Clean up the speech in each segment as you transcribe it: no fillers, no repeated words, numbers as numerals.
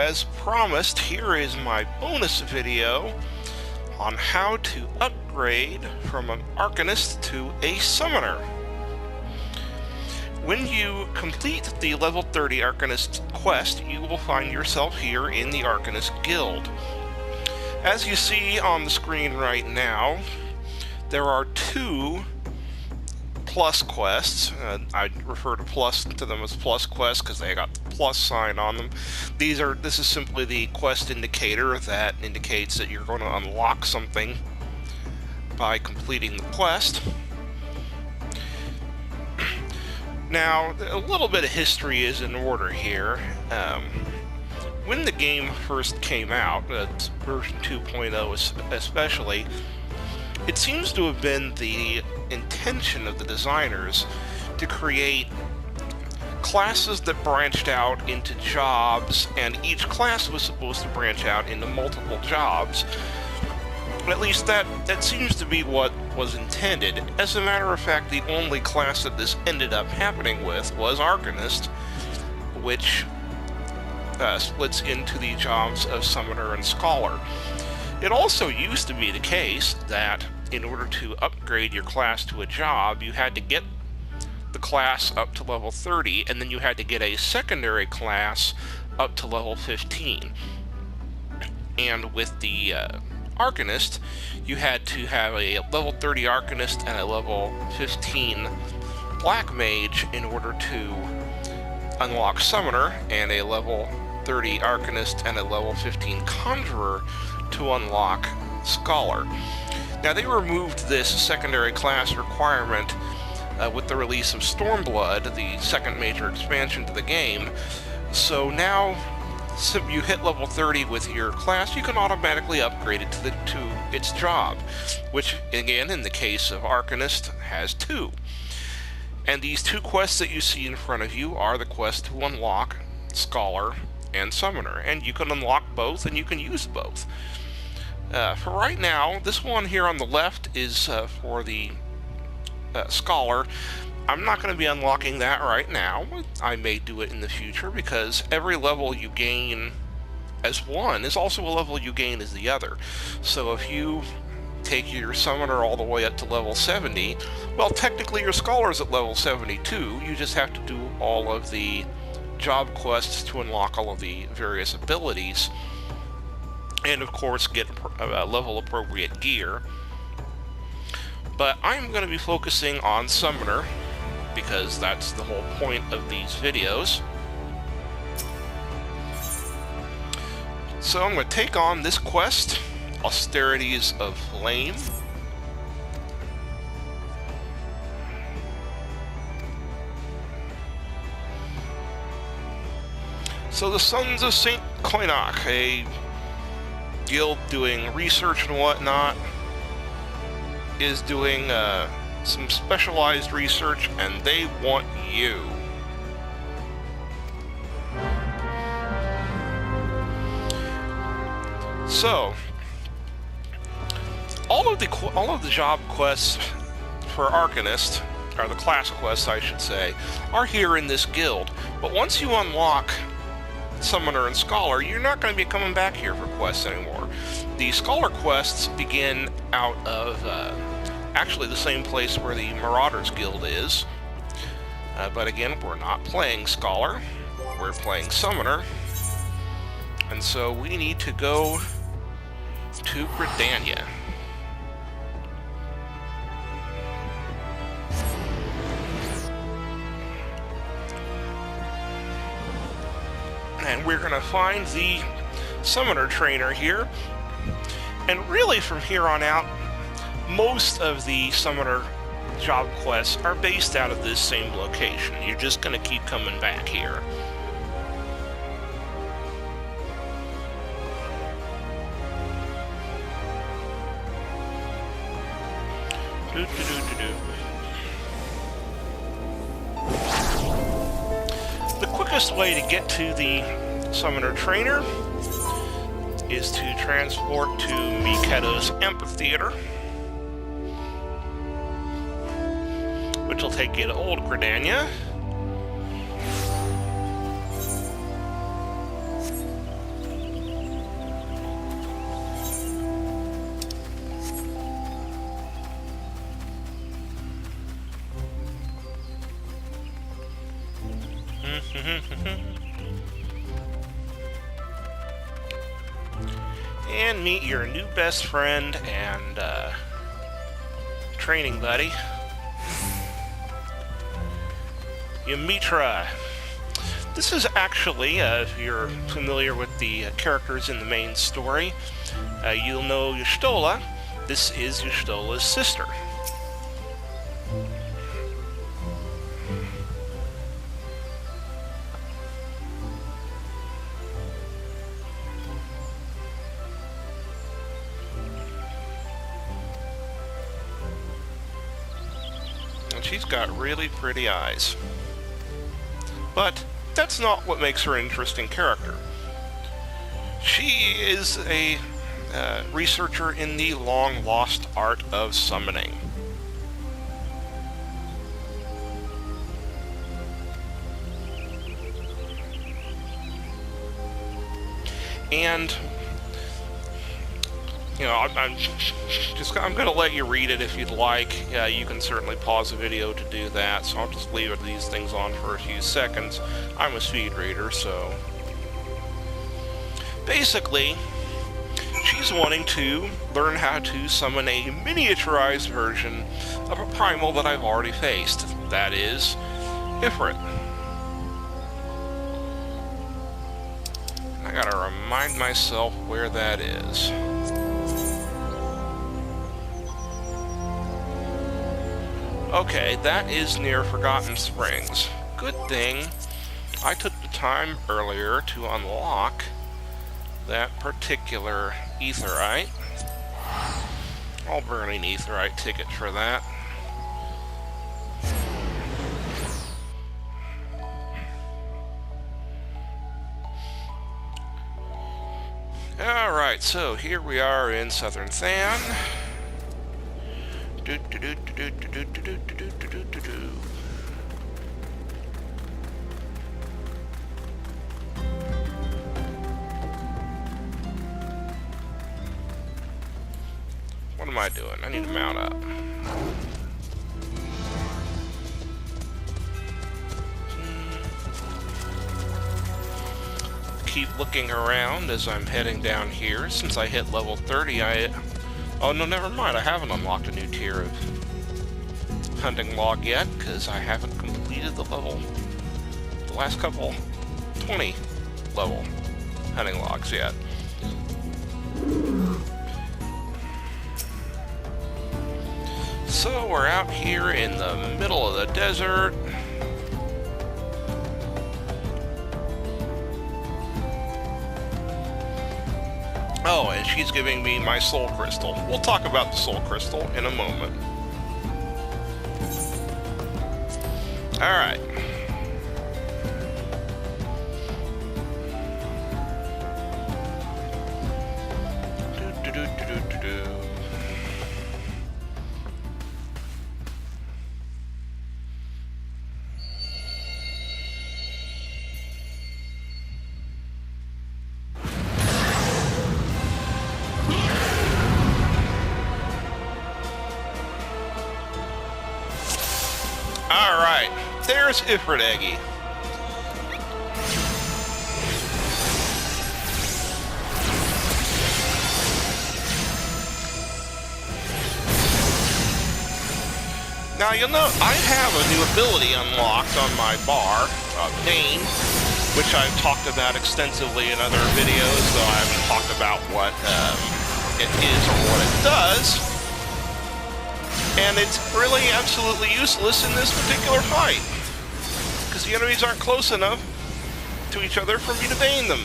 as promised, here is my bonus video on how to upgrade from an arcanist to a summoner. When you complete the level 30 arcanist quest, you will find yourself here in the Arcanist Guild. As you see on the screen right now, there are two plus quests. I refer to them as plus quests because they got the plus sign on them. This is simply the quest indicator that indicates that you're going to unlock something by completing the quest. Now, a little bit of history is in order here. When the game first came out, version 2.0 especially, it seems to have been the intention of the designers to create classes that branched out into jobs, and each class was supposed to branch out into multiple jobs. At least that seems to be what was intended. As a matter of fact, the only class that this ended up happening with was Arcanist, which splits into the jobs of Summoner and Scholar. It also used to be the case that in order to upgrade your class to a job, you had to get the class up to level 30, and then you had to get a secondary class up to level 15. And with the Arcanist, you had to have a level 30 Arcanist and a level 15 Black Mage in order to unlock Summoner, and a level 30 Arcanist and a level 15 Conjurer to unlock Scholar. Now, they removed this secondary class requirement with the release of Stormblood, the second major expansion to the game. So now, if you hit level 30 with your class, you can automatically upgrade it to its job, which, again, in the case of Arcanist, has two. And these two quests that you see in front of you are the quest to unlock Scholar and Summoner, and you can unlock both, and you can use both. For right now, this one here on the left is for the Scholar. I'm not going to be unlocking that right now. I may do it in the future, because every level you gain as one is also a level you gain as the other. So if you take your Summoner all the way up to level 70, well, technically your Scholar's at level 72. You just have to do all of the job quests to unlock all of the various abilities, and of course get level appropriate gear. But I'm going to be focusing on Summoner, because that's the whole point of these videos. So I'm going to take on this quest, Austerities of Flame. So the Sons of St. Koinok, a guild doing research and whatnot, is doing some specialized research, and they want you. So all of the job quests for Arcanist, or the class quests I should say, are here in this guild. But once you unlock Summoner and Scholar, you're not going to be coming back here for quests anymore. The Scholar quests begin out of actually the same place where the Marauders Guild is. But again, we're not playing Scholar, we're playing Summoner. And so we need to go to Gridania. And we're going to find the Summoner Trainer here. And really, from here on out, most of the Summoner job quests are based out of this same location. You're just going to keep coming back here. The quickest way to get to the Summoner Trainer is to transport to Miketo's Amphitheater, which will take you to Old Gridania. And meet your new best friend and training buddy, Ymitra. This is actually, if you're familiar with the characters in the main story, you'll know Y'shtola. This is Y'shtola's sister. And she's got really pretty eyes. But that's not what makes her an interesting character. She is a researcher in the long-lost art of summoning. And, you know, I'm going to let you read it if you'd like. You can certainly pause the video to do that, so I'll just leave these things on for a few seconds. I'm a speed reader, so... Basically, she's wanting to learn how to summon a miniaturized version of a primal that I've already faced. That is, Ifrit. I gotta remind myself where that is. Okay, that is near Forgotten Springs. Good thing I took the time earlier to unlock that particular aetheryte. I'll burn an aetheryte ticket for that. Alright, so here we are in Southern Than. What am I doing? I need to mount up. Keep looking around as I'm heading down here. Since I hit level 30, oh no, never mind. I haven't unlocked a new tier of hunting log yet, because I haven't completed the last couple 20 level hunting logs yet. So we're out here in the middle of the desert. Oh, and she's giving me my soul crystal. We'll talk about the soul crystal in a moment. Alright. Alright, there's Ifrit Eggy. Now you'll note I have a new ability unlocked on my bar, Pain, which I've talked about extensively in other videos, though I haven't talked about what it is or what it does. And it's really absolutely useless in this particular fight, because the enemies aren't close enough to each other for me to bane them.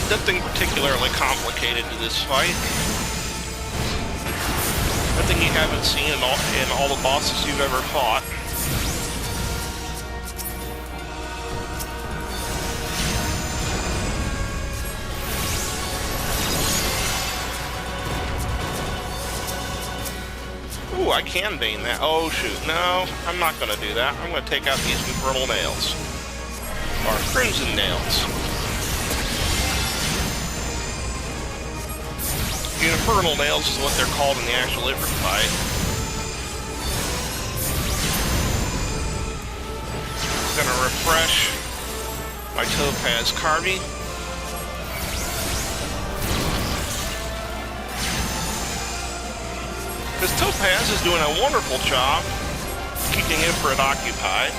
Nothing particularly complicated to this fight. Nothing you haven't seen in all the bosses you've ever fought. Ooh, I can vein that. Oh, shoot. No, I'm not going to do that. I'm going to take out these infernal nails. Or crimson nails. The infernal nails is what they're called in the actual Ifrit fight. I'm going to refresh my Topaz Carby. Because Topaz is doing a wonderful job keeping Ifrit occupied.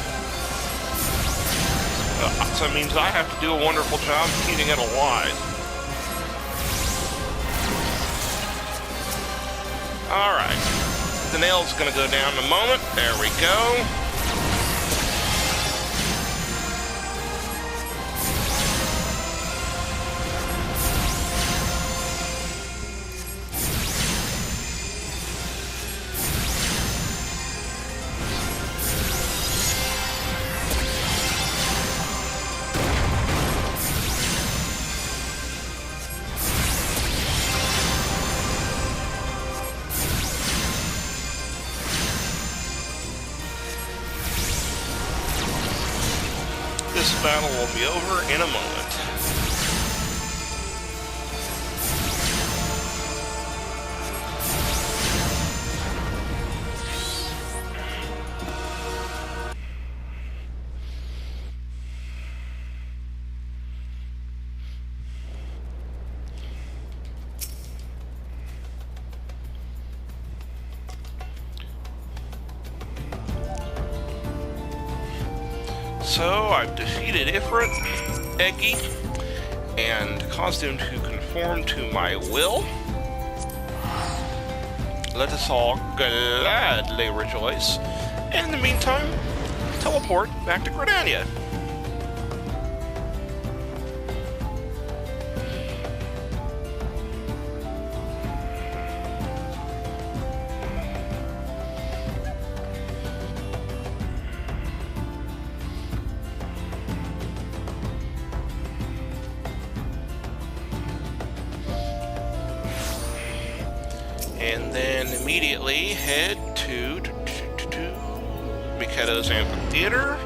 So it means I have to do a wonderful job keeping it alive. Alright. The nail's going to go down in a moment. There we go. This battle will be over in a moment. So, I've defeated Ifrit, Eggy, and caused him to conform to my will. Let us all gladly rejoice. And in the meantime, teleport back to Gridania. And then immediately head to Miketo's Amphitheater.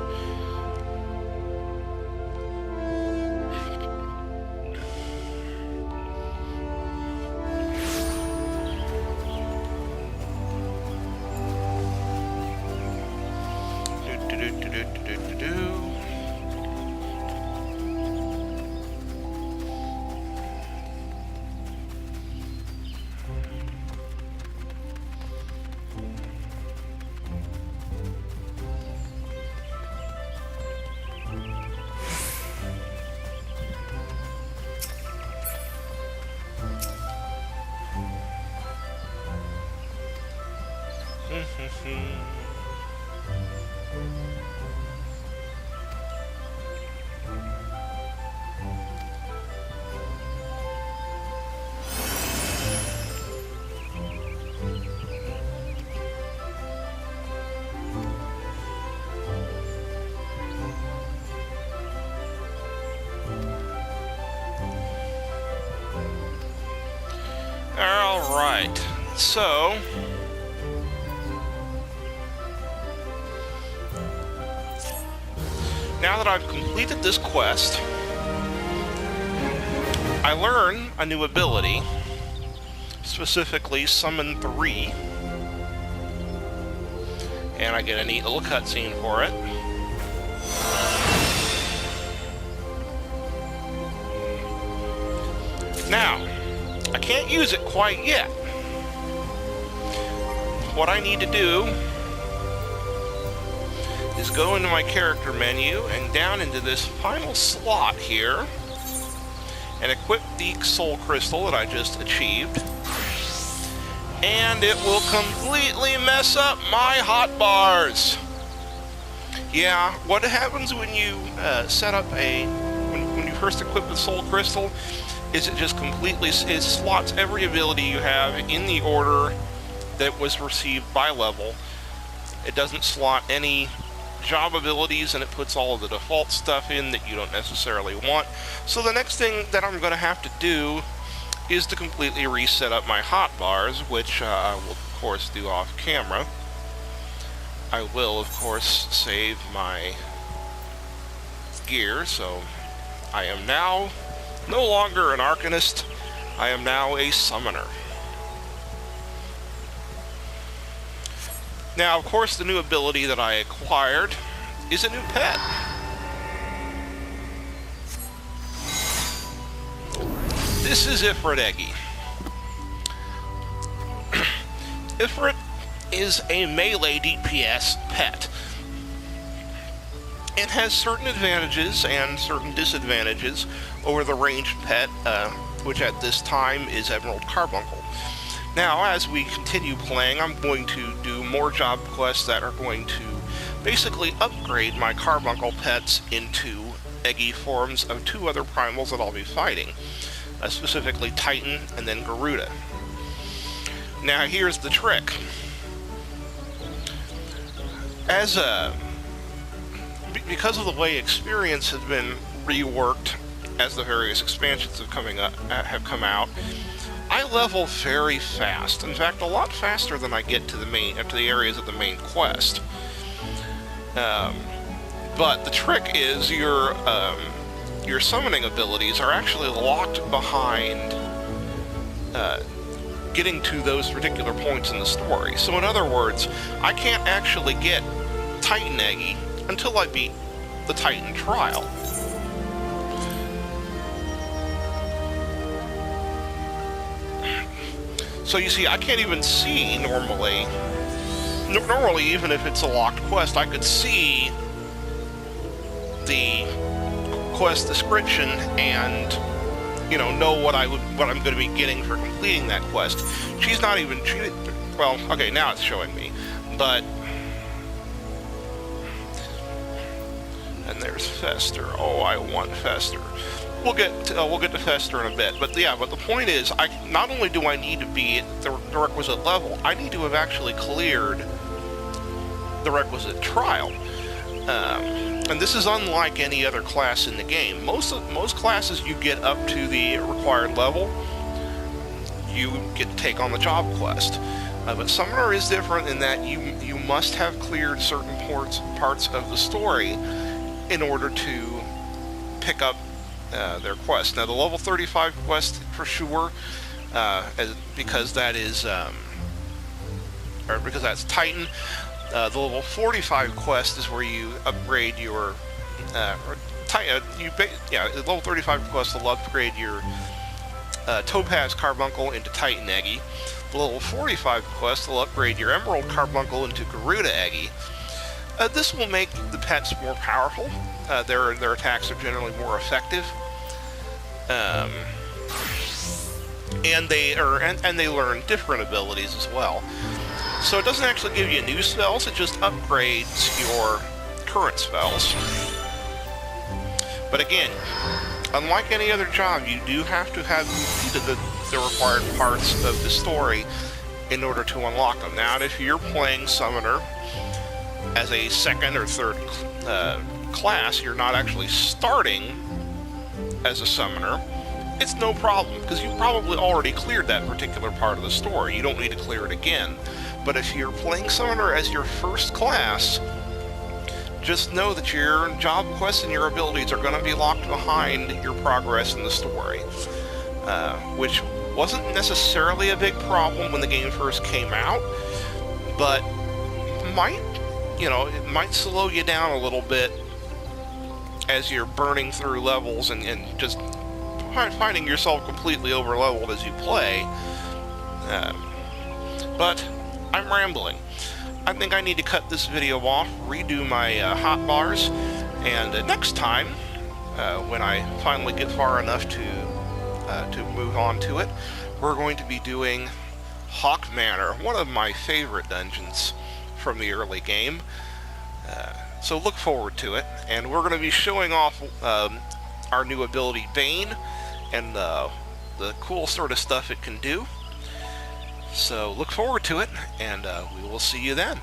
Alright, so now that I've completed this quest, I learn a new ability, specifically Summon 3, and I get a neat little cutscene for it. Now, I can't use it quite yet. What I need to do is go into my character menu and down into this final slot here and equip the soul crystal that I just achieved. And it will completely mess up my hotbars. Yeah, what happens when you set up when you first equip the soul crystal is it just completely it slots every ability you have in the order that was received by level. It doesn't slot any job abilities, and it puts all of the default stuff in that you don't necessarily want. So the next thing that I'm going to have to do is to completely reset up my hotbars, which I will course, do off camera. I will, of course, save my gear, so I am now no longer an arcanist, I am now a summoner. Now, of course, the new ability that I acquired is a new pet. This is FFXIV. Ifrit is a melee DPS pet. It has certain advantages and certain disadvantages over the ranged pet, which at this time is Emerald Carbuncle. Now, as we continue playing, I'm going to do more job quests that are going to basically upgrade my Carbuncle pets into eggy forms of two other primals that I'll be fighting, specifically Titan and then Garuda. Now, here's the trick. Because of the way experience has been reworked as the various expansions have come out, I level very fast. In fact, a lot faster than I get to the areas of the main quest. But the trick is your summoning abilities are actually locked behind getting to those particular points in the story. So in other words, I can't actually get Titan Eggy until I beat the Titan trial. So you see, I can't even see normally. Normally, even if it's a locked quest, I could see the quest description and, you know what I'm going to be getting for completing that quest. She's not even. Well, okay, now it's showing me, but. And there's Fester. Oh, I want Fester. We'll get to Fester in a bit, but yeah. But the point is, not only do I need to be at the requisite level, I need to have actually cleared the requisite trial. And this is unlike any other class in the game. Most classes, you get up to the required level, you get to take on the job quest. But Summoner is different in that you must have cleared certain parts of the story in order to pick up their quest. Now, the level 35 quest for sure, because that is, because that's Titan. The level 45 quest is where you upgrade your, the level 35 quest will upgrade your Topaz Carbuncle into Titan Eggy. The level 45 quest will upgrade your Emerald Carbuncle into Garuda Eggy. This will make the pets more powerful. Their attacks are generally more effective, and they learn different abilities as well. So it doesn't actually give you new spells; it just upgrades your current spells. But again, unlike any other job, you do have to have completed the required parts of the story in order to unlock them. Now, if you're playing Summoner as a second or third class, you're not actually starting as a Summoner, it's no problem, because you probably already cleared that particular part of the story. You don't need to clear it again. But if you're playing Summoner as your first class, just know that your job quests and your abilities are going to be locked behind your progress in the story, which wasn't necessarily a big problem when the game first came out, but it might slow you down a little bit as you're burning through levels and just finding yourself completely over-leveled as you play. But I'm rambling. I think I need to cut this video off, redo my hotbars, and next time, when I finally get far enough to move on to it, we're going to be doing Hawk Manor, one of my favorite dungeons from the early game. So look forward to it, and we're going to be showing off our new ability Bane and the cool sort of stuff it can do. So look forward to it, and we will see you then.